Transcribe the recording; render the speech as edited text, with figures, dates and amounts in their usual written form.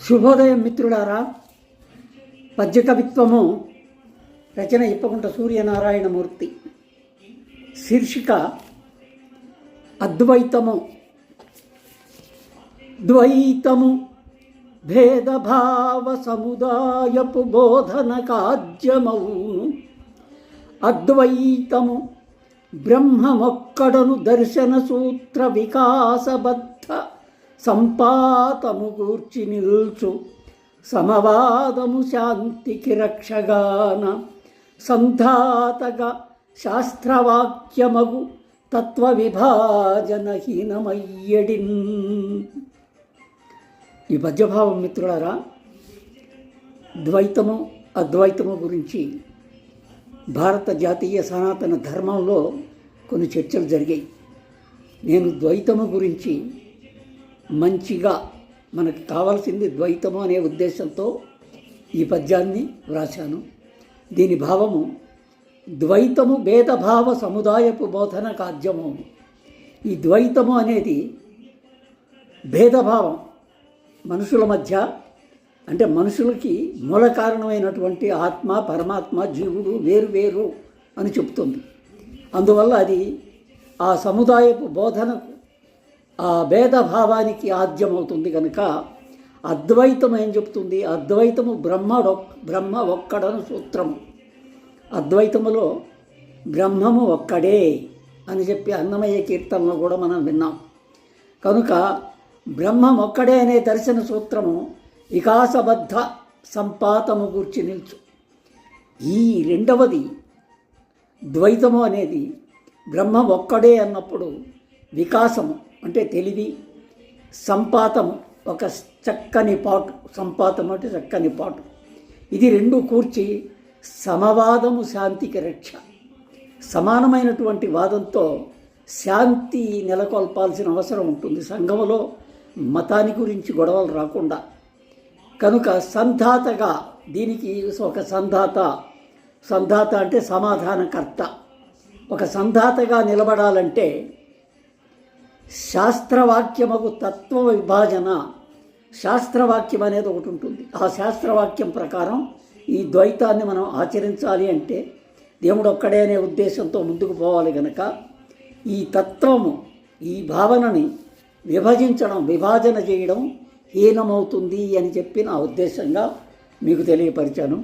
శుభోదయం మిత్రులారా. పద్య కవిత్వము రచన ఇప్పకుంట సూర్యనారాయణమూర్తి. శీర్షిక అద్వైతము. ద్వైతము భేదభావ సముదాయపు బోధన కాజ్యమౌను. అద్వైతము బ్రహ్మమొక్కడను దర్శన సూత్ర వికాసబద్ధ సంపాతము గూర్చి నిల్చు. సమవాదము శాంతికి రక్షగాన సంధాతగా శాస్త్రవాక్యమగు తత్వ విభాజనహీనమయ్యడిన్. ఈ పద్యభావం మిత్రులారా, ద్వైతము అద్వైతము గురించి భారత జాతీయ సనాతన ధర్మంలో కొన్ని చర్చలు జరిగాయి. నేను ద్వైతము గురించి మంచిగా మనకు కావాల్సింది ద్వైతము అనే ఉద్దేశంతో ఈ పద్యాన్ని వ్రాశాను. దీని భావము ద్వైతము భేదభావ సముదాయపు బోధన కాజ్యము. ఈ ద్వైతము అనేది భేదభావం మనుషుల మధ్య, అంటే మనుషులకి మూల కారణమైనటువంటి ఆత్మ పరమాత్మ జీవుడు వేరు వేరు అని చెప్తుంది. అందువల్ల అది ఆ సముదాయపు బోధనకు ఆ భేదభావానికి ఆద్యమవుతుంది. కనుక అద్వైతం ఏం చెప్తుంది? అద్వైతము బ్రహ్మ ఒక్కడను సూత్రము. అద్వైతములో బ్రహ్మము ఒక్కడే అని చెప్పి అన్నమయ్య కీర్తనలో కూడా మనం విన్నాం. కనుక బ్రహ్మం ఒక్కడే అనే దర్శన సూత్రము వికాసబద్ధ సంపాతము గూర్చి నిల్చు. ఈ రెండవది ద్వైతము అనేది బ్రహ్మం ఒక్కడే అన్నప్పుడు వికాసము అంటే తెలివి, సంపాతము ఒక చక్కని పాటు, సంపాతము అంటే చక్కని పాటు, ఇది రెండు కూర్చి సమవాదము శాంతికి రక్ష. సమానమైనటువంటి వాదంతో శాంతి నెలకొల్పాల్సిన అవసరం ఉంటుంది సంఘములో, మతాన్ని గురించి గొడవలు రాకుండా. కనుక సంధాతగా దీనికి ఒక సంధాత అంటే సమాధానకర్త. ఒక సంధాతగా నిలబడాలంటే శాస్త్రవాక్యమగు తత్వ విభాజన, శాస్త్రవాక్యం అనేది ఒకటి ఉంటుంది. ఆ శాస్త్రవాక్యం ప్రకారం ఈ ద్వైతాన్ని మనం ఆచరించాలి అంటే దేవుడు ఒక్కడే అనే ఉద్దేశంతో ముందుకు పోవాలి. కనుక ఈ తత్వము, ఈ భావనని విభాజన చేయడం హీనమవుతుంది అని చెప్పి నా ఉద్దేశంగా మీకు తెలియపరిచాను.